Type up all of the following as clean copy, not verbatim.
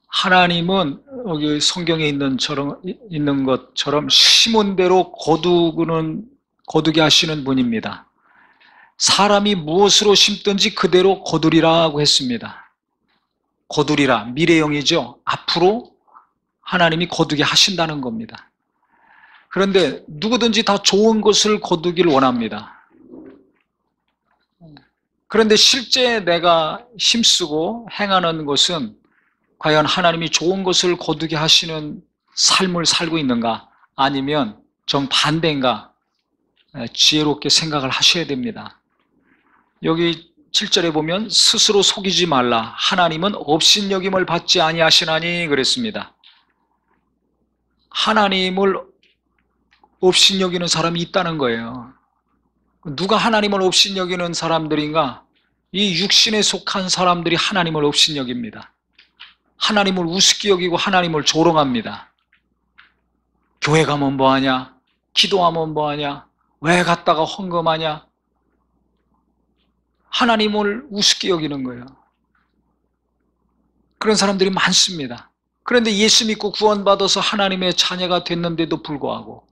하나님은 여기 성경에 있는 것처럼 심은 대로 거두게 하시는 분입니다. 사람이 무엇으로 심든지 그대로 거두리라고 했습니다. 거두리라, 미래형이죠. 앞으로 하나님이 거두게 하신다는 겁니다. 그런데 누구든지 다 좋은 것을 거두길 원합니다. 그런데 실제 내가 힘쓰고 행하는 것은 과연 하나님이 좋은 것을 거두게 하시는 삶을 살고 있는가, 아니면 정반대인가 지혜롭게 생각을 하셔야 됩니다. 여기 7절에 보면 스스로 속이지 말라. 하나님은 업신여김을 받지 아니하시나니 그랬습니다. 하나님을 업신여기는 사람이 있다는 거예요. 누가 하나님을 업신여기는 사람들인가? 이 육신에 속한 사람들이 하나님을 업신여깁니다. 하나님을 우습게 여기고 하나님을 조롱합니다. 교회 가면 뭐하냐? 기도하면 뭐하냐? 왜 갔다가 헌금하냐? 하나님을 우습게 여기는 거예요. 그런 사람들이 많습니다. 그런데 예수 믿고 구원받아서 하나님의 자녀가 됐는데도 불구하고,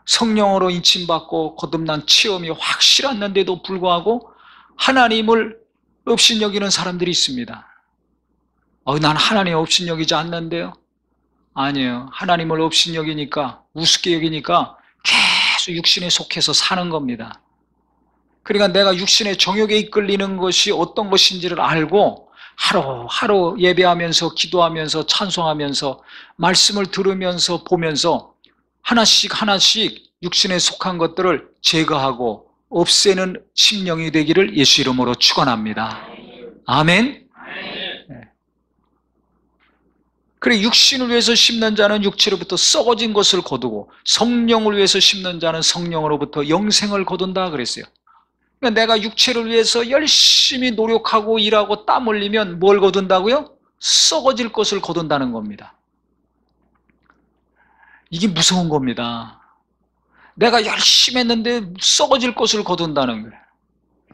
성령으로 인침받고 거듭난 체험이 확실했는데도 불구하고 하나님을 업신여기는 사람들이 있습니다. 난 하나님 업신여기지 않는데요? 아니에요. 하나님을 업신여기니까, 우습게 여기니까 계속 육신에 속해서 사는 겁니다. 그러니까 내가 육신의 정욕에 이끌리는 것이 어떤 것인지를 알고 하루하루 예배하면서, 기도하면서, 찬송하면서, 말씀을 들으면서, 보면서 하나씩 하나씩 육신에 속한 것들을 제거하고 없애는 심령이 되기를 예수 이름으로 축원합니다. 아멘. 그래, 육신을 위해서 심는 자는 육체로부터 썩어진 것을 거두고 성령을 위해서 심는 자는 성령으로부터 영생을 거둔다 그랬어요. 그러니까 내가 육체를 위해서 열심히 노력하고 일하고 땀 흘리면 뭘 거둔다고요? 썩어질 것을 거둔다는 겁니다. 이게 무서운 겁니다. 내가 열심히 했는데 썩어질 것을 거둔다는 거예요.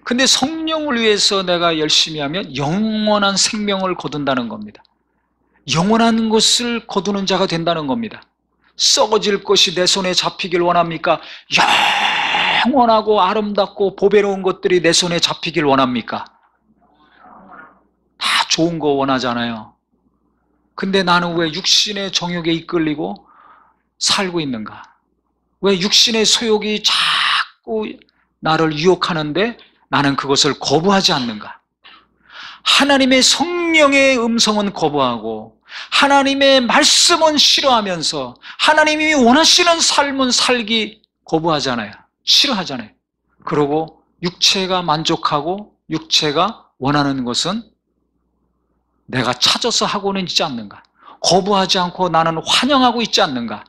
근데 성령을 위해서 내가 열심히 하면 영원한 생명을 거둔다는 겁니다. 영원한 것을 거두는 자가 된다는 겁니다. 썩어질 것이 내 손에 잡히길 원합니까? 영원하고 아름답고 보배로운 것들이 내 손에 잡히길 원합니까? 다 좋은 거 원하잖아요. 근데 나는 왜 육신의 정욕에 이끌리고 살고 있는가? 왜 육신의 소욕이 자꾸 나를 유혹하는데 나는 그것을 거부하지 않는가? 하나님의 성령의 음성은 거부하고 하나님의 말씀은 싫어하면서 하나님이 원하시는 삶은 살기 거부하잖아요. 싫어하잖아요. 그러고 육체가 만족하고 육체가 원하는 것은 내가 찾아서 하고는 있지 않는가? 거부하지 않고 나는 환영하고 있지 않는가?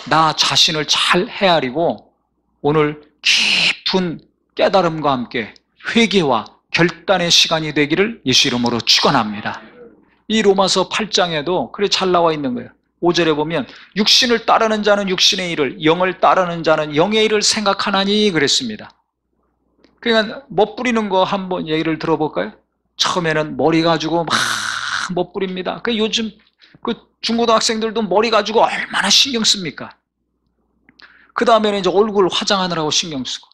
나 자신을 잘 헤아리고 오늘 깊은 깨달음과 함께 회개와 결단의 시간이 되기를 예수 이름으로 축원합니다. 이 로마서 8장에도 그래 잘 나와 있는 거예요. 5절에 보면 육신을 따르는 자는 육신의 일을, 영을 따르는 자는 영의 일을 생각하나니 그랬습니다. 그러니까 멋부리는 거 한번 얘기를 들어볼까요? 처음에는 머리 가지고 막 멋부립니다. 요즘 중고등학생들도 머리 가지고 얼마나 신경 씁니까? 그 다음에는 이제 얼굴 화장하느라고 신경 쓰고,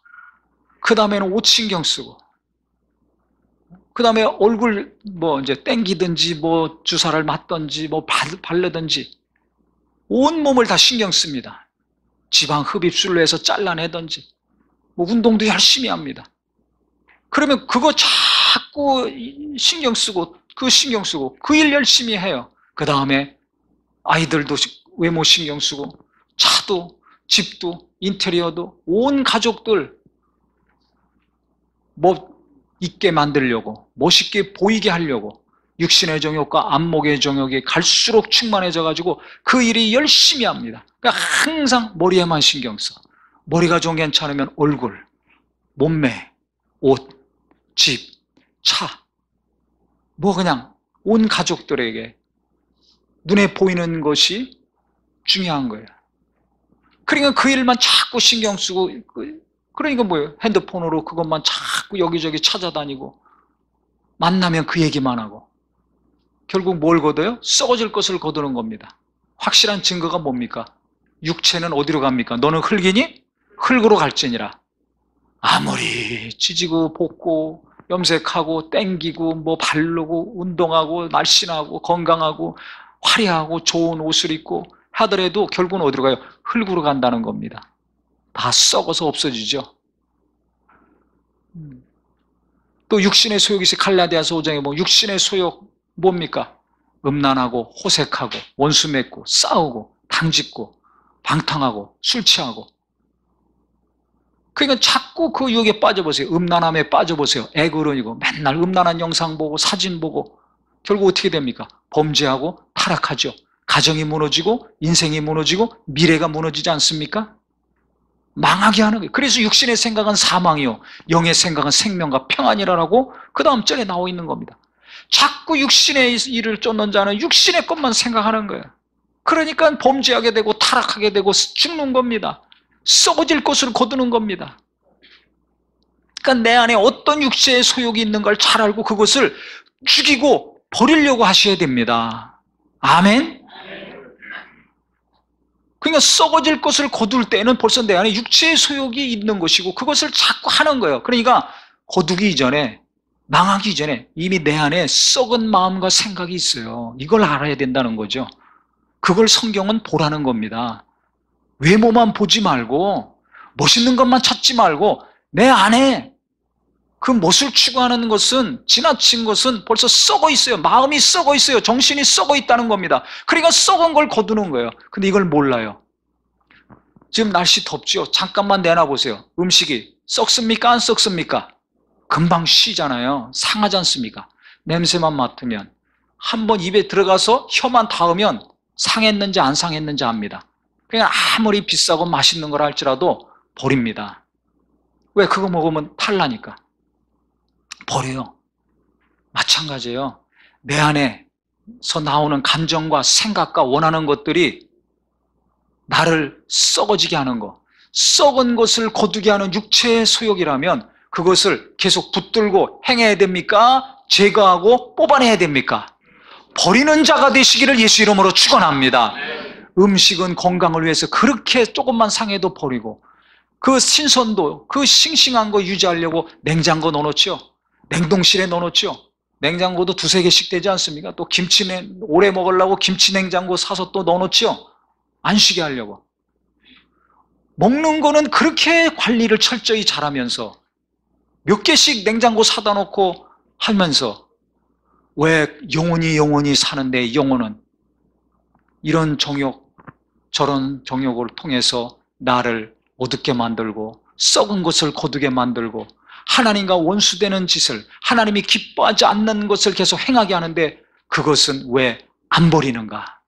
그 다음에는 옷 신경 쓰고, 그 다음에 얼굴 이제 땡기든지 주사를 맞든지 바르든지 온 몸을 다 신경 씁니다. 지방 흡입술로 해서 잘라내든지 운동도 열심히 합니다. 그러면 그거 자꾸 신경 쓰고 그 일 열심히 해요. 그 다음에 아이들도 외모 신경 쓰고 차도 집도 인테리어도 온 가족들 있게 만들려고, 멋있게 보이게 하려고 육신의 정욕과 안목의 정욕이 갈수록 충만해져가지고 그 일이 열심히 합니다. 그러니까 항상 머리에만 신경 써. 머리가 좀 괜찮으면 얼굴, 몸매, 옷, 집, 차, 그냥 온 가족들에게 눈에 보이는 것이 중요한 거예요. 그러니까 그 일만 자꾸 신경 쓰고, 그러니까 뭐예요? 핸드폰으로 그것만 자꾸 여기저기 찾아다니고 만나면 그 얘기만 하고 결국 뭘 거둬요? 썩어질 것을 거두는 겁니다. 확실한 증거가 뭡니까? 육체는 어디로 갑니까? 너는 흙이니? 흙으로 갈지니라. 아무리 찢고 볶고 염색하고 땡기고 뭐 바르고 운동하고 날씬하고 건강하고 화려하고 좋은 옷을 입고 하더라도 결국은 어디로 가요? 흙으로 간다는 겁니다. 다 썩어서 없어지죠. 또 육신의 소욕이 있어요. 갈라디아서 5장에 보면 육신의 소욕 뭡니까? 음란하고 호색하고 원수 맺고 싸우고 당짓고 방탕하고 술 취하고. 그러니까 자꾸 그 유혹에 빠져보세요. 음란함에 빠져보세요. 애그러니고 맨날 음란한 영상 보고 사진 보고 결국 어떻게 됩니까? 범죄하고 타락하죠. 가정이 무너지고 인생이 무너지고 미래가 무너지지 않습니까? 망하게 하는 거예요. 그래서 육신의 생각은 사망이요 영의 생각은 생명과 평안이라고 그 다음 절에 나와 있는 겁니다. 자꾸 육신의 일을 쫓는 자는 육신의 것만 생각하는 거예요. 그러니까 범죄하게 되고 타락하게 되고 죽는 겁니다. 썩어질 것을 거두는 겁니다. 그러니까 내 안에 어떤 육체의 소욕이 있는 걸 잘 알고 그것을 죽이고 버리려고 하셔야 됩니다. 아멘? 그러니까 썩어질 것을 거둘 때는 벌써 내 안에 육체의 소욕이 있는 것이고 그것을 자꾸 하는 거예요. 그러니까 거두기 이전에 망하기 이전에 이미 내 안에 썩은 마음과 생각이 있어요. 이걸 알아야 된다는 거죠. 그걸 성경은 보라는 겁니다. 외모만 보지 말고 멋있는 것만 찾지 말고 내 안에 그 멋을 추구하는 것은 지나친 것은 벌써 썩어 있어요. 마음이 썩어 있어요. 정신이 썩어 있다는 겁니다. 그러니까 썩은 걸 거두는 거예요. 근데 이걸 몰라요. 지금 날씨 덥죠? 잠깐만 내놔보세요. 음식이 썩습니까? 안 썩습니까? 금방 쉬잖아요. 상하지 않습니까? 냄새만 맡으면 한번 입에 들어가서 혀만 닿으면 상했는지 안 상했는지 압니다. 그냥 아무리 비싸고 맛있는 걸 할지라도 버립니다. 왜? 그거 먹으면 탈나니까. 버려요. 마찬가지예요. 내 안에서 나오는 감정과 생각과 원하는 것들이 나를 썩어지게 하는 것, 썩은 것을 거두게 하는 육체의 소욕이라면 그것을 계속 붙들고 행해야 됩니까? 제거하고 뽑아내야 됩니까? 버리는 자가 되시기를 예수 이름으로 축원합니다. 음식은 건강을 위해서 그렇게 조금만 상해도 버리고 그 신선도, 그 싱싱한 거 유지하려고 냉장고 넣어놓죠. 냉동실에 넣어놓죠. 냉장고도 2-3개씩 되지 않습니까? 또 김치는 오래 먹으려고 김치 냉장고 사서 또 넣어놓죠. 안 쉬게 하려고. 먹는 거는 그렇게 관리를 철저히 잘하면서 몇 개씩 냉장고 사다 놓고 하면서 왜 영원히 사는데 영혼은 이런 정욕 저런 정욕을 통해서 나를 어둡게 만들고 썩은 것을 거두게 만들고 하나님과 원수되는 짓을 하나님이 기뻐하지 않는 것을 계속 행하게 하는데 그것은 왜 안 버리는가?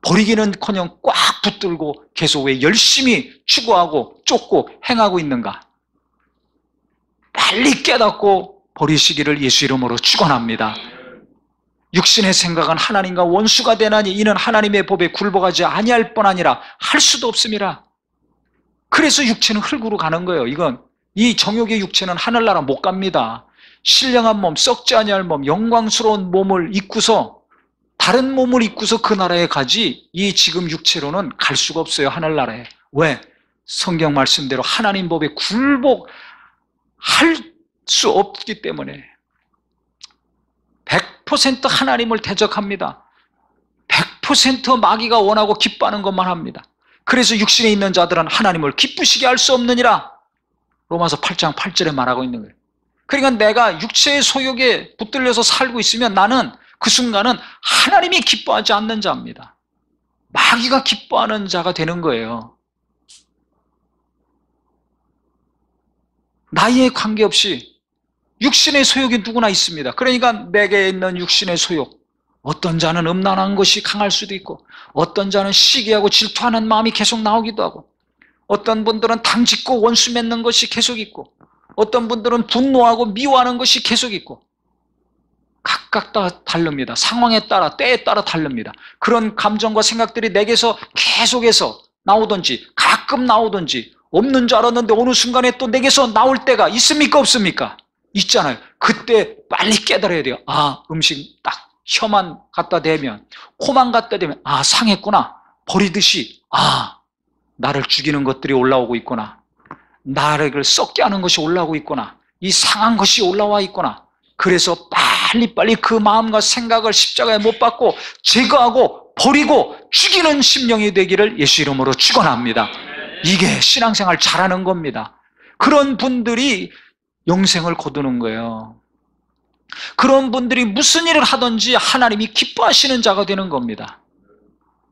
버리기는커녕 꽉 붙들고 계속 왜 열심히 추구하고 쫓고 행하고 있는가? 빨리 깨닫고 버리시기를 예수 이름으로 축원합니다. 육신의 생각은 하나님과 원수가 되나니 이는 하나님의 법에 굴복하지 아니할 뿐 아니라 할 수도 없음이라. 그래서 육체는 흙으로 가는 거예요. 이건 이 정욕의 육체는 하늘나라 못 갑니다. 신령한 몸, 썩지 아니할 몸, 영광스러운 몸을 입고서 다른 몸을 입고서 그 나라에 가지 이 지금 육체로는 갈 수가 없어요. 하늘나라에. 왜? 성경 말씀대로 하나님 법에 굴복할 수 없기 때문에 100% 하나님을 대적합니다. 100% 마귀가 원하고 기뻐하는 것만 합니다. 그래서 육신에 있는 자들은 하나님을 기쁘시게 할 수 없느니라. 로마서 8장 8절에 말하고 있는 거예요. 그러니까 내가 육체의 소욕에 붙들려서 살고 있으면 나는 그 순간은 하나님이 기뻐하지 않는 자입니다. 마귀가 기뻐하는 자가 되는 거예요. 나이에 관계없이 육신의 소욕이 누구나 있습니다. 그러니까 내게 있는 육신의 소욕, 어떤 자는 음란한 것이 강할 수도 있고 어떤 자는 시기하고 질투하는 마음이 계속 나오기도 하고 어떤 분들은 당짓고 원수 맺는 것이 계속 있고 어떤 분들은 분노하고 미워하는 것이 계속 있고 각각 다 다릅니다. 상황에 따라 때에 따라 다릅니다. 그런 감정과 생각들이 내게서 계속해서 나오든지 가끔 나오든지 없는 줄 알았는데 어느 순간에 또 내게서 나올 때가 있습니까? 없습니까? 있잖아요. 그때 빨리 깨달아야 돼요. 아, 음식 딱 혀만 갖다 대면, 코만 갖다 대면, 아, 상했구나. 버리듯이, 아, 나를 죽이는 것들이 올라오고 있구나. 나를 썩게 하는 것이 올라오고 있구나. 이 상한 것이 올라와 있구나. 그래서 빨리빨리 그 마음과 생각을 십자가에 못 박고 제거하고 버리고 죽이는 심령이 되기를 예수 이름으로 축원합니다. 이게 신앙생활 잘하는 겁니다. 그런 분들이 영생을 거두는 거예요. 그런 분들이 무슨 일을 하든지 하나님이 기뻐하시는 자가 되는 겁니다.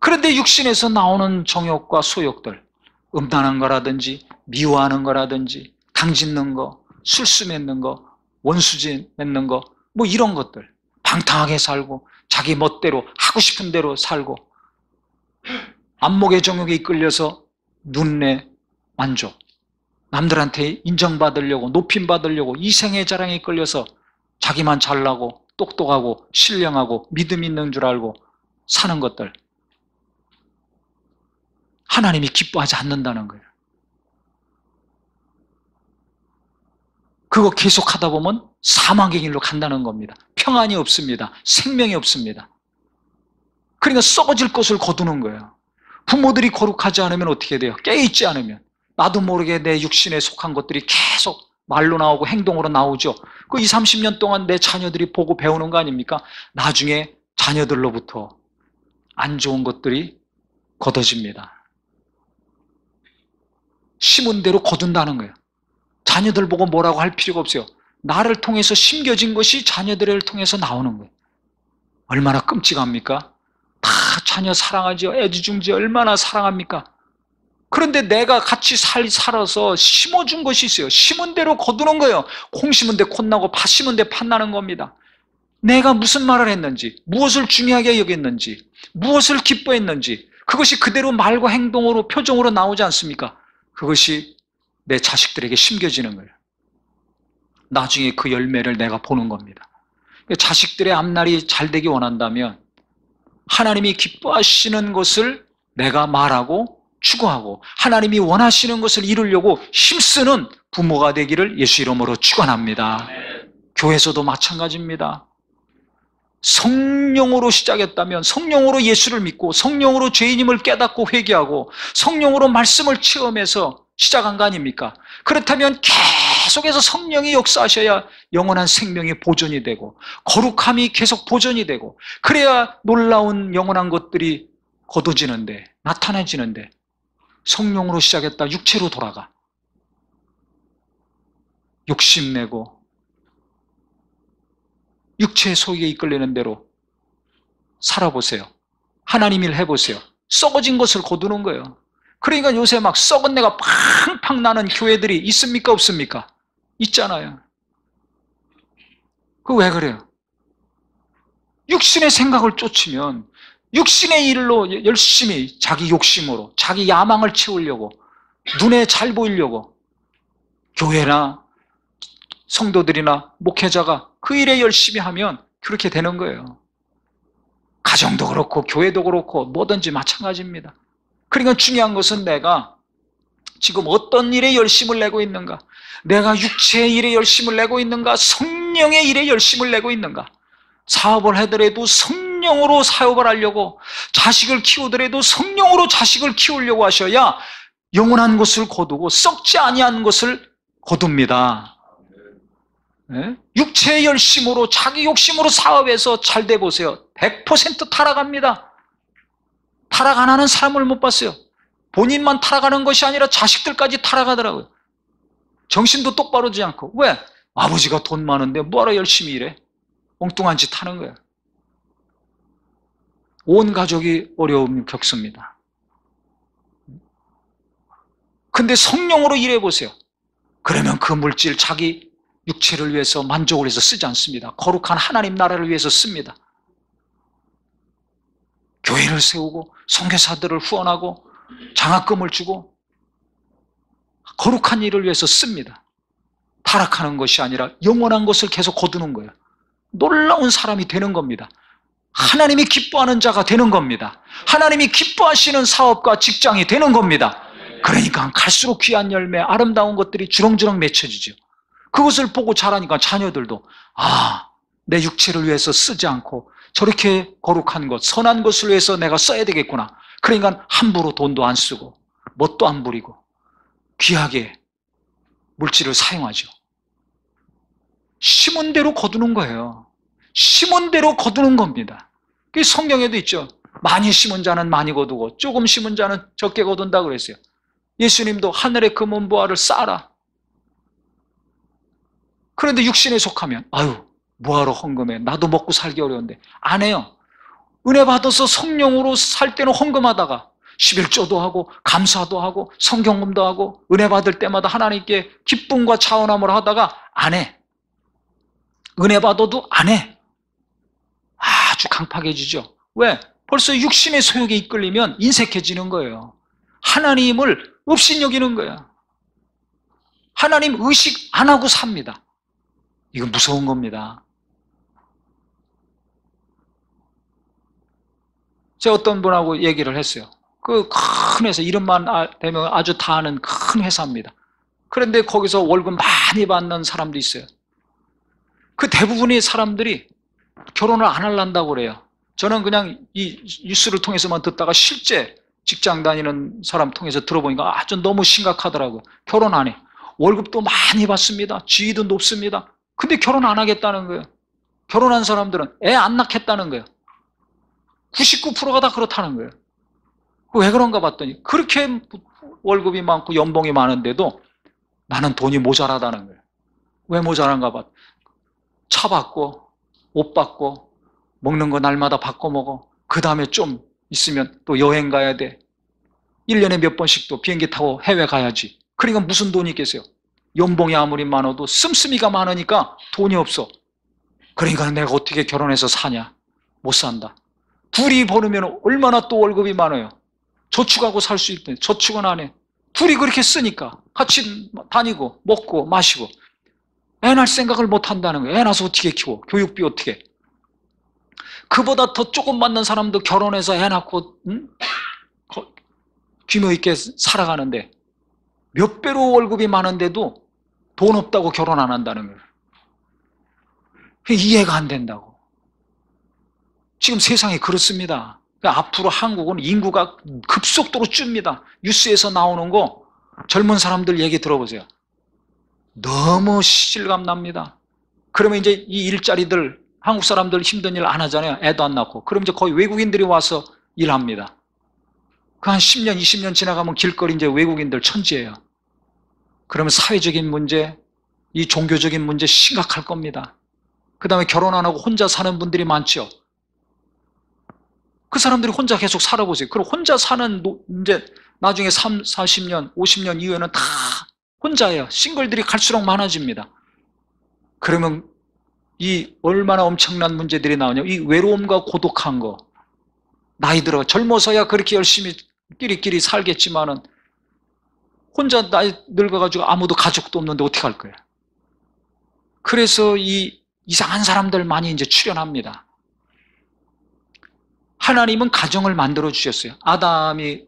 그런데 육신에서 나오는 정욕과 소욕들, 음란한 거라든지 미워하는 거라든지 당짓는 거, 술수 맺는 거, 원수지 맺는 거, 뭐 이런 것들, 방탕하게 살고 자기 멋대로 하고 싶은 대로 살고 안목의 정욕에 이끌려서 눈의 만족, 남들한테 인정받으려고 높임받으려고 이생의 자랑에 이끌려서 자기만 잘나고 똑똑하고 신령하고 믿음 있는 줄 알고 사는 것들, 하나님이 기뻐하지 않는다는 거예요. 그거 계속하다 보면 사망의 길로 간다는 겁니다. 평안이 없습니다. 생명이 없습니다. 그러니까 썩어질 것을 거두는 거예요. 부모들이 거룩하지 않으면 어떻게 돼요? 깨어있지 않으면 나도 모르게 내 육신에 속한 것들이 계속 말로 나오고 행동으로 나오죠. 그 20, 30년 동안 내 자녀들이 보고 배우는 거 아닙니까? 나중에 자녀들로부터 안 좋은 것들이 걷어집니다. 심은 대로 거둔다는 거예요. 자녀들 보고 뭐라고 할 필요가 없어요. 나를 통해서 심겨진 것이 자녀들을 통해서 나오는 거예요. 얼마나 끔찍합니까? 다 자녀 사랑하죠. 애지중지 얼마나 사랑합니까? 그런데 내가 같이 살아서 심어준 것이 있어요. 심은 대로 거두는 거예요. 콩 심은 데 콩 나고 팥 심은 데 팥 나는 겁니다. 내가 무슨 말을 했는지, 무엇을 중요하게 여겼는지, 무엇을 기뻐했는지, 그것이 그대로 말과 행동으로, 표정으로 나오지 않습니까? 그것이 내 자식들에게 심겨지는 거예요. 나중에 그 열매를 내가 보는 겁니다. 자식들의 앞날이 잘 되기 원한다면 하나님이 기뻐하시는 것을 내가 말하고 추구하고 하나님이 원하시는 것을 이루려고 힘쓰는 부모가 되기를 예수 이름으로 축원합니다. 교회에서도 마찬가지입니다. 성령으로 시작했다면 성령으로 예수를 믿고 성령으로 죄인임을 깨닫고 회개하고 성령으로 말씀을 체험해서 시작한 거 아닙니까? 그렇다면 계속해서 성령이 역사하셔야 영원한 생명이 보존이 되고 거룩함이 계속 보존이 되고 그래야 놀라운 영원한 것들이 거둬지는데 나타나지는데 성령으로 시작했다 육체로 돌아가 욕심내고 육체의 소욕에 이끌리는 대로 살아보세요. 하나님 일 해보세요. 썩어진 것을 거두는 거예요. 그러니까 요새 막 썩은 내가 팡팡 나는 교회들이 있습니까? 없습니까? 있잖아요. 그 왜 그래요? 육신의 생각을 쫓으면 육신의 일로 열심히 자기 욕심으로 자기 야망을 채우려고 눈에 잘 보이려고 교회나 성도들이나 목회자가 그 일에 열심히 하면 그렇게 되는 거예요. 가정도 그렇고 교회도 그렇고 뭐든지 마찬가지입니다. 그러니까 중요한 것은 내가 지금 어떤 일에 열심을 내고 있는가? 내가 육체의 일에 열심을 내고 있는가? 성령의 일에 열심을 내고 있는가? 사업을 하더라도 성령으로 사업을 하려고 자식을 키우더라도 성령으로 자식을 키우려고 하셔야 영원한 것을 거두고 썩지 아니한 것을 거둡니다. 네? 육체의 열심으로 자기 욕심으로 사업해서 잘 돼 보세요. 100% 타락합니다. 타락 안 하는 사람을 못 봤어요. 본인만 타락하는 것이 아니라 자식들까지 타락하더라고요. 정신도 똑바로 지지 않고. 왜? 아버지가 돈 많은데 뭐하러 열심히 일해? 엉뚱한 짓 하는 거예요. 온 가족이 어려움을 겪습니다. 근데 성령으로 일해보세요. 그러면 그 물질 자기 육체를 위해서 만족을 해서 쓰지 않습니다. 거룩한 하나님 나라를 위해서 씁니다. 교회를 세우고 선교사들을 후원하고 장학금을 주고 거룩한 일을 위해서 씁니다. 타락하는 것이 아니라 영원한 것을 계속 거두는 거예요. 놀라운 사람이 되는 겁니다. 하나님이 기뻐하는 자가 되는 겁니다. 하나님이 기뻐하시는 사업과 직장이 되는 겁니다. 그러니까 갈수록 귀한 열매, 아름다운 것들이 주렁주렁 맺혀지죠. 그것을 보고 자라니까 자녀들도 내 육체를 위해서 쓰지 않고 저렇게 거룩한 것, 선한 것을 위해서 내가 써야 되겠구나. 그러니까 함부로 돈도 안 쓰고 멋도 안 부리고 귀하게 물질을 사용하죠. 심은 대로 거두는 거예요. 심은 대로 거두는 겁니다. 그게 성경에도 있죠. 많이 심은 자는 많이 거두고 조금 심은 자는 적게 거둔다 그랬어요. 예수님도 하늘의 금은 보화를 쌓아라. 그런데 육신에 속하면 아유 뭐하러 헌금해. 나도 먹고 살기 어려운데. 안 해요. 은혜 받아서 성령으로 살 때는 헌금하다가 11조도 하고 감사도 하고 성경금도 하고 은혜 받을 때마다 하나님께 기쁨과 차원함을 하다가 안 해. 은혜 받아도 안 해. 아주 강팍해지죠. 왜? 벌써 육신의 소욕에 이끌리면 인색해지는 거예요. 하나님을 업신여기는 거야. 하나님 의식 안 하고 삽니다. 이건 무서운 겁니다. 제가 어떤 분하고 얘기를 했어요. 그 큰 회사, 이름만 되면 아주 다 아는 큰 회사입니다. 그런데 거기서 월급 많이 받는 사람도 있어요. 그 대부분의 사람들이 결혼을 안 하려고 그래요. 저는 그냥 이 뉴스를 통해서만 듣다가 실제 직장 다니는 사람 통해서 들어보니까 아주 너무 심각하더라고요. 결혼 안 해. 월급도 많이 받습니다. 지위도 높습니다. 근데 결혼 안 하겠다는 거예요. 결혼한 사람들은 애 안 낳겠다는 거예요. 99%가 다 그렇다는 거예요. 왜 그런가 봤더니 그렇게 월급이 많고 연봉이 많은데도 나는 돈이 모자라다는 거예요. 왜 모자란가 봤. 차 받고 옷 받고 먹는 거 날마다 바꿔 먹어. 그 다음에 좀 있으면 또 여행 가야 돼. 1년에 몇 번씩 또 비행기 타고 해외 가야지. 그러니까 무슨 돈이 있겠어요. 연봉이 아무리 많아도 씀씀이가 많으니까 돈이 없어. 그러니까 내가 어떻게 결혼해서 사냐. 못 산다. 둘이 벌으면 얼마나 또 월급이 많아요. 저축하고 살 수 있대. 저축은 안 해. 둘이 그렇게 쓰니까 같이 다니고 먹고 마시고 애 낳을 생각을 못 한다는 거예요. 애 낳아서 어떻게 키워. 교육비 어떻게. 그보다 더 조금 받는 사람도 결혼해서 애 낳고 규모 있게 살아가는데 몇 배로 월급이 많은데도 돈 없다고 결혼 안 한다는 거예요. 이해가 안 된다고. 지금 세상이 그렇습니다. 앞으로 한국은 인구가 급속도로 줍니다. 뉴스에서 나오는 거 젊은 사람들 얘기 들어보세요. 너무 실감 납니다. 그러면 이제 이 일자리들 한국 사람들 힘든 일 안 하잖아요. 애도 안 낳고. 그럼 이제 거의 외국인들이 와서 일합니다. 그 한 10년, 20년 지나가면 길거리 이제 외국인들 천지예요. 그러면 사회적인 문제, 이 종교적인 문제 심각할 겁니다. 그 다음에 결혼 안 하고 혼자 사는 분들이 많죠. 그 사람들이 혼자 계속 살아보세요. 그럼 혼자 사는 이제 나중에 3, 40년, 50년 이후에는 다 혼자예요. 싱글들이 갈수록 많아집니다. 그러면 이 얼마나 엄청난 문제들이 나오냐. 이 외로움과 고독한 거. 나이 들어 젊어서야 그렇게 열심히 끼리끼리 살겠지만은 혼자 나이 늙어가지고 아무도 가족도 없는데 어떻게 할 거예요? 그래서 이 이상한 사람들 많이 이제 출현합니다. 하나님은 가정을 만들어 주셨어요. 아담이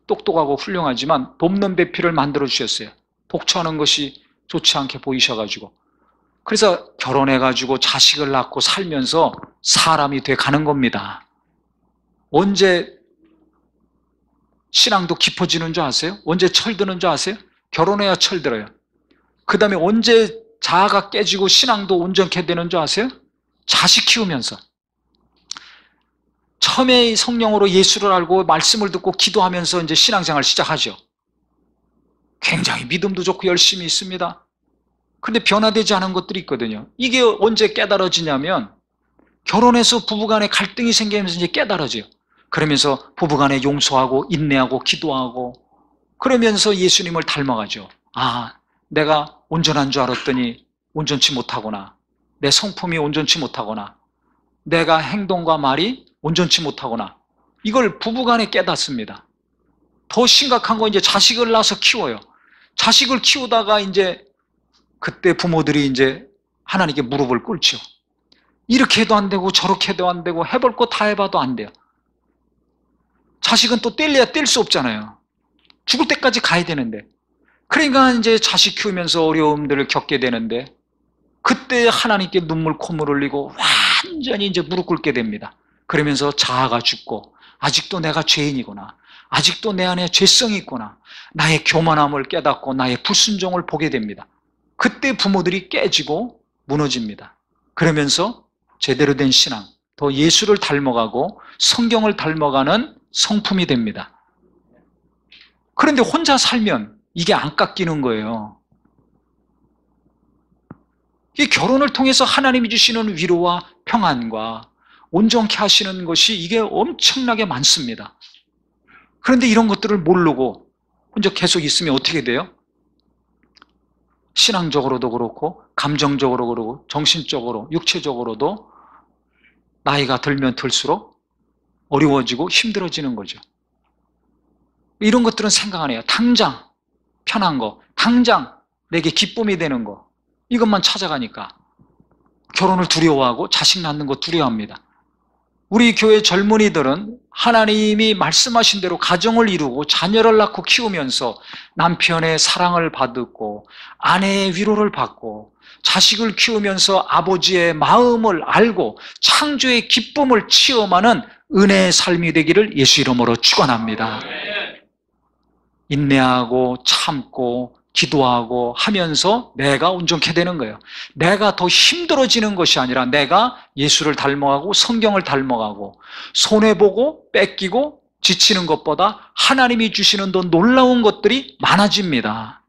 똑똑하고 훌륭하지만 돕는 배필을 만들어 주셨어요. 독처하는 것이 좋지 않게 보이셔가지고. 그래서 결혼해가지고 자식을 낳고 살면서 사람이 돼 가는 겁니다. 언제 신앙도 깊어지는 줄 아세요? 언제 철드는 줄 아세요? 결혼해야 철들어요. 그 다음에 언제 자아가 깨지고 신앙도 온전케 되는 줄 아세요? 자식 키우면서. 처음에 성령으로 예수를 알고 말씀을 듣고 기도하면서 이제 신앙생활 시작하죠. 굉장히 믿음도 좋고 열심히 있습니다. 근데 변화되지 않은 것들이 있거든요. 이게 언제 깨달아지냐면 결혼해서 부부간에 갈등이 생기면서 이제 깨달아져요. 그러면서 부부간에 용서하고 인내하고 기도하고 그러면서 예수님을 닮아가죠. 아, 내가 온전한 줄 알았더니 온전치 못하구나. 내 성품이 온전치 못하구나. 내가 행동과 말이 온전치 못하구나. 이걸 부부간에 깨닫습니다. 더 심각한 건 이제 자식을 낳아서 키워요. 자식을 키우다가 이제 그때 부모들이 이제 하나님께 무릎을 꿇죠. 이렇게 해도 안 되고 저렇게 해도 안 되고 해볼 거 다 해봐도 안 돼요. 자식은 또 뗄래야 뗄 수 없잖아요. 죽을 때까지 가야 되는데. 그러니까 이제 자식 키우면서 어려움들을 겪게 되는데 그때 하나님께 눈물 콧물 흘리고 와 완전히 이제 무릎 꿇게 됩니다. 그러면서 자아가 죽고 아직도 내가 죄인이구나. 아직도 내 안에 죄성이 있구나. 나의 교만함을 깨닫고 나의 불순종을 보게 됩니다. 그때 부모들이 깨지고 무너집니다. 그러면서 제대로 된 신앙, 더 예수를 닮아가고 성경을 닮아가는 성품이 됩니다. 그런데 혼자 살면 이게 안 깎이는 거예요. 이 결혼을 통해서 하나님이 주시는 위로와 평안과 온전케 하시는 것이 이게 엄청나게 많습니다. 그런데 이런 것들을 모르고 혼자 계속 있으면 어떻게 돼요? 신앙적으로도 그렇고 감정적으로 그렇고 정신적으로 육체적으로도 나이가 들면 들수록 어려워지고 힘들어지는 거죠. 이런 것들은 생각 안 해요. 당장 편한 거, 당장 내게 기쁨이 되는 거, 이것만 찾아가니까 결혼을 두려워하고 자식 낳는 거 두려워합니다. 우리 교회 젊은이들은 하나님이 말씀하신 대로 가정을 이루고 자녀를 낳고 키우면서 남편의 사랑을 받고 아내의 위로를 받고 자식을 키우면서 아버지의 마음을 알고 창조의 기쁨을 체험하는 은혜의 삶이 되기를 예수 이름으로 축원합니다. 인내하고 참고 기도하고 하면서 내가 온전케 되는 거예요. 내가 더 힘들어지는 것이 아니라 내가 예수를 닮아가고 성경을 닮아가고 손해보고 뺏기고 지치는 것보다 하나님이 주시는 더 놀라운 것들이 많아집니다.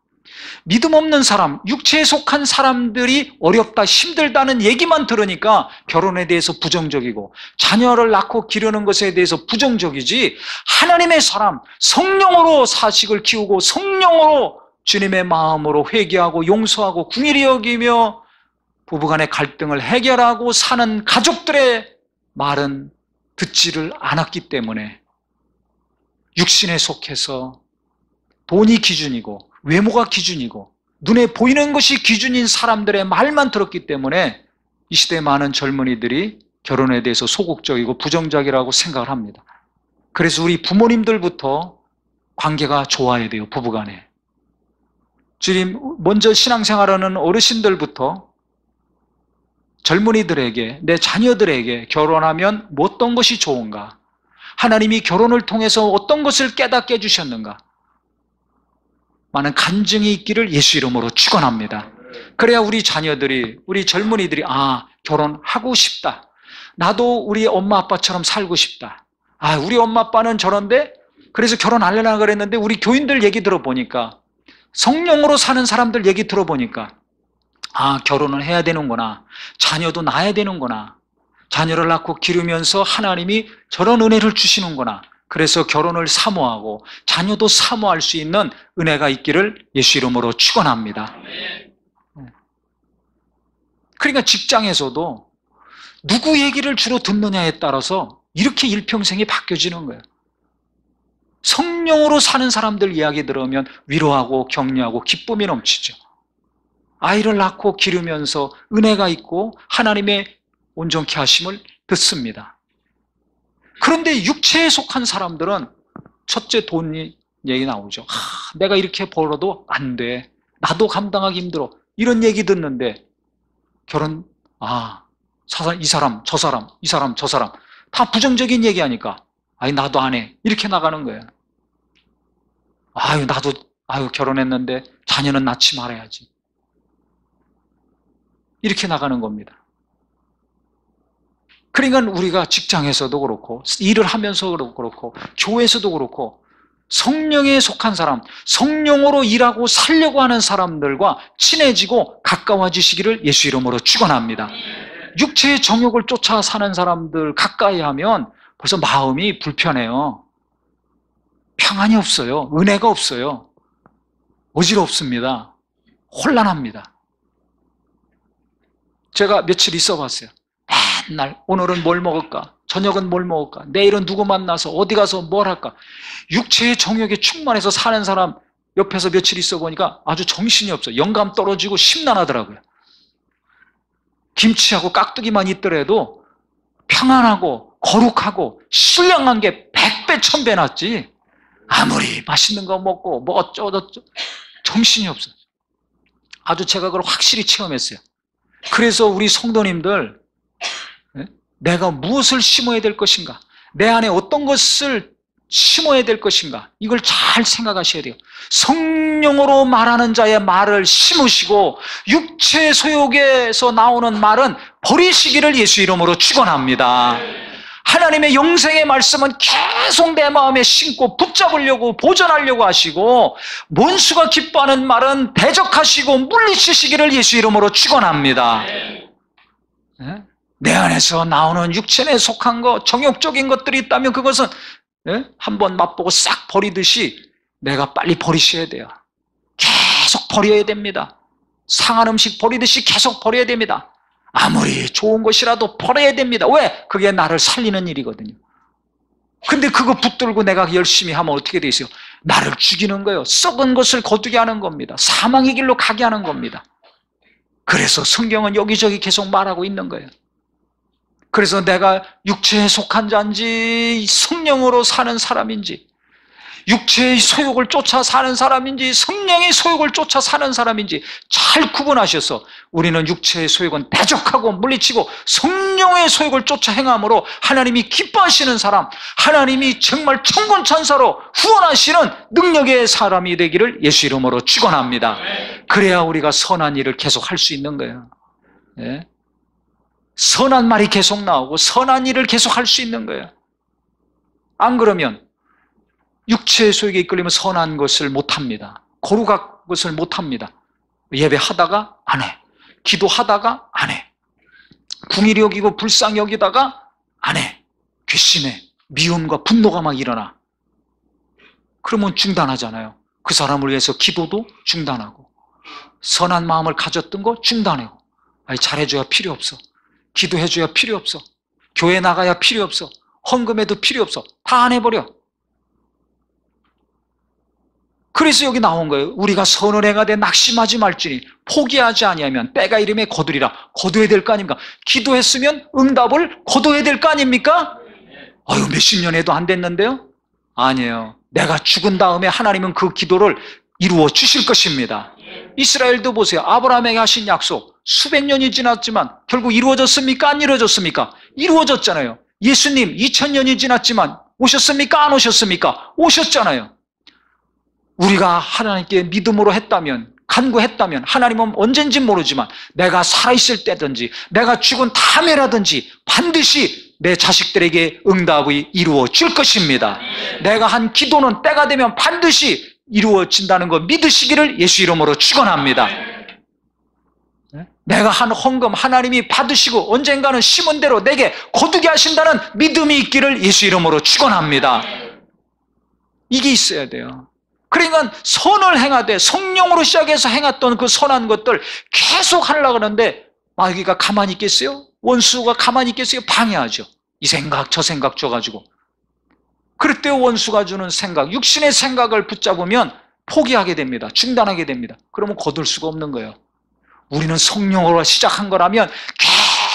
믿음 없는 사람, 육체에 속한 사람들이 어렵다, 힘들다는 얘기만 들으니까 결혼에 대해서 부정적이고 자녀를 낳고 기르는 것에 대해서 부정적이지, 하나님의 사람, 성령으로 사식을 키우고 성령으로 주님의 마음으로 회개하고 용서하고 긍휼히 여기며 부부간의 갈등을 해결하고 사는 가족들의 말은 듣지를 않았기 때문에 육신에 속해서 돈이 기준이고 외모가 기준이고 눈에 보이는 것이 기준인 사람들의 말만 들었기 때문에 이 시대의 많은 젊은이들이 결혼에 대해서 소극적이고 부정적이라고 생각을 합니다. 그래서 우리 부모님들부터 관계가 좋아야 돼요. 부부간에. 주님, 먼저 신앙생활하는 어르신들부터 젊은이들에게, 내 자녀들에게 결혼하면 어떤 것이 좋은가? 하나님이 결혼을 통해서 어떤 것을 깨닫게 해주셨는가? 많은 간증이 있기를 예수 이름으로 축원합니다. 그래야 우리 자녀들이, 우리 젊은이들이 결혼하고 싶다. 나도 우리 엄마 아빠처럼 살고 싶다. 우리 엄마 아빠는 저런데 그래서 결혼 안 하려고 그랬는데 우리 교인들 얘기 들어보니까, 성령으로 사는 사람들 얘기 들어보니까 결혼을 해야 되는구나. 자녀도 낳아야 되는구나. 자녀를 낳고 기르면서 하나님이 저런 은혜를 주시는구나. 그래서 결혼을 사모하고 자녀도 사모할 수 있는 은혜가 있기를 예수 이름으로 축원합니다. 그러니까 직장에서도 누구 얘기를 주로 듣느냐에 따라서 이렇게 일평생이 바뀌어지는 거예요. 성령으로 사는 사람들 이야기 들으면 위로하고 격려하고 기쁨이 넘치죠. 아이를 낳고 기르면서 은혜가 있고 하나님의 온전케 하심을 듣습니다. 그런데 육체에 속한 사람들은 첫째 돈 얘기 나오죠. 내가 이렇게 벌어도 안 돼. 나도 감당하기 힘들어. 이런 얘기 듣는데 결혼, 이 사람, 저 사람, 이 사람, 저 사람 다 부정적인 얘기하니까 나도 안 해. 이렇게 나가는 거예요. 나도 결혼했는데 자녀는 낳지 말아야지. 이렇게 나가는 겁니다. 그러니까 우리가 직장에서도 그렇고 일을 하면서도 그렇고 교회에서도 그렇고 성령에 속한 사람, 성령으로 일하고 살려고 하는 사람들과 친해지고 가까워지시기를 예수 이름으로 축원합니다. 육체의 정욕을 쫓아 사는 사람들 가까이 하면 벌써 마음이 불편해요. 평안이 없어요. 은혜가 없어요. 어지럽습니다. 혼란합니다. 제가 며칠 있어 봤어요. 맨날 오늘은 뭘 먹을까? 저녁은 뭘 먹을까? 내일은 누구 만나서 어디 가서 뭘 할까? 육체의 정욕에 충만해서 사는 사람 옆에서 며칠 있어 보니까 아주 정신이 없어요. 영감 떨어지고 심란하더라고요. 김치하고 깍두기만 있더라도 평안하고 거룩하고 신령한 게 100배 1000배 낫지. 아무리 맛있는 거 먹고 뭐 어쩌고저쩌고 정신이 없어요. 아주 제가 그걸 확실히 체험했어요. 그래서 우리 성도님들 내가 무엇을 심어야 될 것인가? 내 안에 어떤 것을 심어야 될 것인가? 이걸 잘 생각하셔야 돼요. 성령으로 말하는 자의 말을 심으시고 육체 소욕에서 나오는 말은 버리시기를 예수 이름으로 축원합니다. 하나님의 영생의 말씀은 계속 내 마음에 심고 붙잡으려고 보존하려고 하시고, 원수가 기뻐하는 말은 대적하시고 물리치시기를 예수 이름으로 축원합니다. 내 안에서 나오는 육체에 속한 것, 정욕적인 것들이 있다면 그것은 한번 맛보고 싹 버리듯이 내가 빨리 버리셔야 돼요. 계속 버려야 됩니다. 상한 음식 버리듯이 계속 버려야 됩니다. 아무리 좋은 것이라도 버려야 됩니다. 왜? 그게 나를 살리는 일이거든요. 근데 그거 붙들고 내가 열심히 하면 어떻게 돼 있어요? 나를 죽이는 거예요. 썩은 것을 거두게 하는 겁니다. 사망의 길로 가게 하는 겁니다. 그래서 성경은 여기저기 계속 말하고 있는 거예요. 그래서 내가 육체에 속한 자인지 성령으로 사는 사람인지, 육체의 소욕을 쫓아 사는 사람인지 성령의 소욕을 쫓아 사는 사람인지 잘 구분하셔서, 우리는 육체의 소욕은 대적하고 물리치고 성령의 소욕을 쫓아 행함으로 하나님이 기뻐하시는 사람, 하나님이 정말 천군천사로 후원하시는 능력의 사람이 되기를 예수 이름으로 축원합니다. 그래야 우리가 선한 일을 계속 할 수 있는 거예요. 예? 선한 말이 계속 나오고 선한 일을 계속 할 수 있는 거예요. 안 그러면 육체의 소욕에 이끌리면 선한 것을 못합니다. 거룩한 것을 못합니다. 예배하다가 안 해. 기도하다가 안 해. 궁일이 여기고 불쌍히 여기다가 안 해. 괘씸해. 미움과 분노가 막 일어나. 그러면 중단하잖아요. 그 사람을 위해서 기도도 중단하고, 선한 마음을 가졌던 거 중단하고, 아니 잘해줘야 필요 없어. 기도해줘야 필요 없어. 교회 나가야 필요 없어. 헌금해도 필요 없어. 다 안 해버려. 그래서 여기 나온 거예요. 우리가 선을 행하되 낙심하지 말지니 포기하지 아니하면 때가 이름에 거두리라. 거둬야 될 거 아닙니까? 기도했으면 응답을 거둬야 될 거 아닙니까? 아유, 몇십 년 해도 안 됐는데요? 아니에요. 내가 죽은 다음에 하나님은 그 기도를 이루어 주실 것입니다. 이스라엘도 보세요. 아브라함에게 하신 약속 수백 년이 지났지만 결국 이루어졌습니까? 안 이루어졌습니까? 이루어졌잖아요. 예수님 2000년이 지났지만 오셨습니까? 안 오셨습니까? 오셨잖아요. 우리가 하나님께 믿음으로 했다면, 간구했다면 하나님은 언젠지 모르지만 내가 살아있을 때든지 내가 죽은 다음에라든지 반드시 내 자식들에게 응답이 이루어 줄 것입니다. 내가 한 기도는 때가 되면 반드시 이루어진다는 거 믿으시기를 예수 이름으로 축원합니다. 내가 한 헌금 하나님이 받으시고 언젠가는 심은 대로 내게 거두게 하신다는 믿음이 있기를 예수 이름으로 축원합니다. 이게 있어야 돼요. 그러니까 선을 행하되 성령으로 시작해서 행했던 그 선한 것들 계속 하려고 하는데 마귀가 가만히 있겠어요? 원수가 가만히 있겠어요? 방해하죠. 이 생각 저 생각 줘가지고. 그럴 때 원수가 주는 생각, 육신의 생각을 붙잡으면 포기하게 됩니다. 중단하게 됩니다. 그러면 거둘 수가 없는 거예요. 우리는 성령으로 시작한 거라면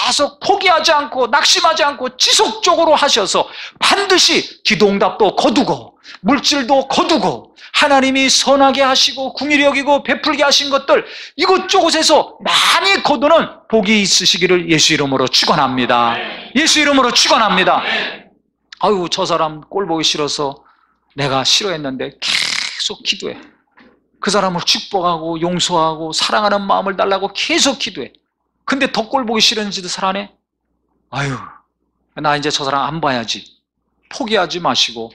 계속 포기하지 않고 낙심하지 않고 지속적으로 하셔서 반드시 기도응답도 거두고 물질도 거두고 하나님이 선하게 하시고 궁일이 여기고 베풀게 하신 것들 이곳저곳에서 많이 거두는 복이 있으시기를 예수 이름으로 축원합니다. 예수 이름으로 축원합니다. 아유, 저 사람 꼴 보기 싫어서 내가 싫어했는데 계속 기도해. 그 사람을 축복하고 용서하고 사랑하는 마음을 달라고 계속 기도해. 근데 더 꼴 보기 싫은지도 살아내? 아유, 나 이제 저 사람 안 봐야지. 포기하지 마시고,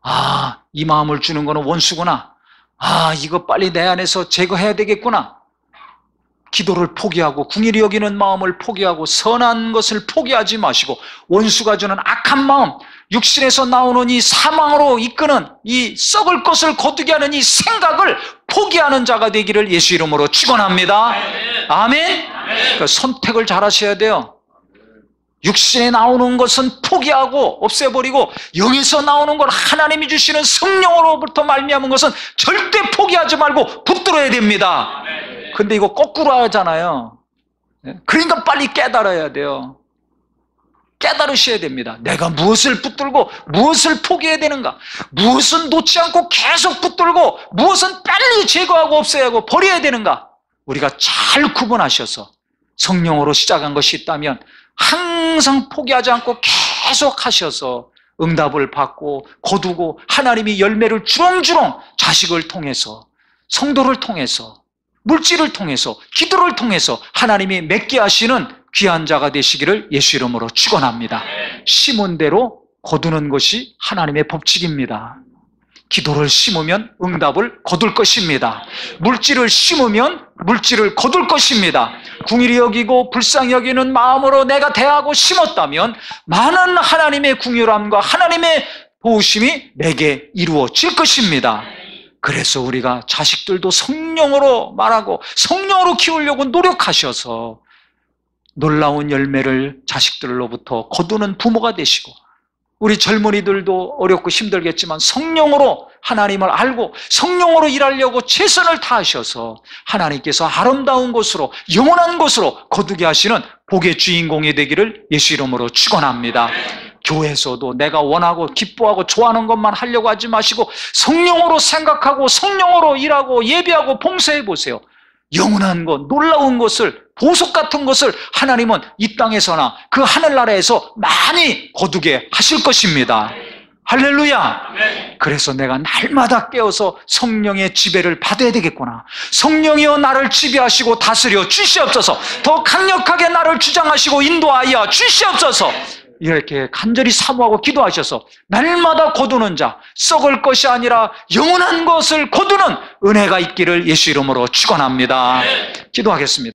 아, 이 마음을 주는 거는 원수구나. 아, 이거 빨리 내 안에서 제거해야 되겠구나. 기도를 포기하고 궁일이 여기는 마음을 포기하고 선한 것을 포기하지 마시고 원수가 주는 악한 마음, 육신에서 나오는 이 사망으로 이끄는 이 썩을 것을 거두게 하는 이 생각을 포기하는 자가 되기를 예수 이름으로 축원합니다. 아멘. 그러니까 선택을 잘 하셔야 돼요. 육신에 나오는 것은 포기하고 없애버리고 영에서 나오는 걸 하나님이 주시는 성령으로부터 말미암은 것은 절대 포기하지 말고 붙들어야 됩니다. 근데 이거 거꾸로 하잖아요. 그러니까 빨리 깨달아야 돼요. 깨달으셔야 됩니다. 내가 무엇을 붙들고 무엇을 포기해야 되는가, 무엇은 놓지 않고 계속 붙들고 무엇은 빨리 제거하고 없애야 하고 버려야 되는가, 우리가 잘 구분하셔서 성령으로 시작한 것이 있다면 항상 포기하지 않고 계속 하셔서 응답을 받고 거두고 하나님이 열매를 주렁주렁 자식을 통해서, 성도를 통해서, 물질을 통해서, 기도를 통해서 하나님이 맺게 하시는 귀한 자가 되시기를 예수 이름으로 축원합니다. 심은 대로 거두는 것이 하나님의 법칙입니다. 기도를 심으면 응답을 거둘 것입니다. 물질을 심으면 물질을 거둘 것입니다. 궁일이 여기고 불쌍히 여기는 마음으로 내가 대하고 심었다면 많은 하나님의 궁휼함과 하나님의 도우심이 내게 이루어질 것입니다. 그래서 우리가 자식들도 성령으로 말하고 성령으로 키우려고 노력하셔서 놀라운 열매를 자식들로부터 거두는 부모가 되시고, 우리 젊은이들도 어렵고 힘들겠지만 성령으로 하나님을 알고 성령으로 일하려고 최선을 다하셔서 하나님께서 아름다운 곳으로, 영원한 곳으로 거두게 하시는 복의 주인공이 되기를 예수 이름으로 축원합니다. 교회에서도 내가 원하고 기뻐하고 좋아하는 것만 하려고 하지 마시고 성령으로 생각하고 성령으로 일하고 예배하고 봉사해 보세요. 영원한 것, 놀라운 것을, 보석 같은 것을 하나님은 이 땅에서나 그 하늘나라에서 많이 거두게 하실 것입니다. 할렐루야. 그래서 내가 날마다 깨어서 성령의 지배를 받아야 되겠구나. 성령이여 나를 지배하시고 다스려 주시옵소서. 더 강력하게 나를 주장하시고 인도하여 주시옵소서. 이렇게 간절히 사모하고 기도하셔서 날마다 거두는 자, 썩을 것이 아니라 영원한 것을 거두는 은혜가 있기를 예수 이름으로 축원합니다. 기도하겠습니다.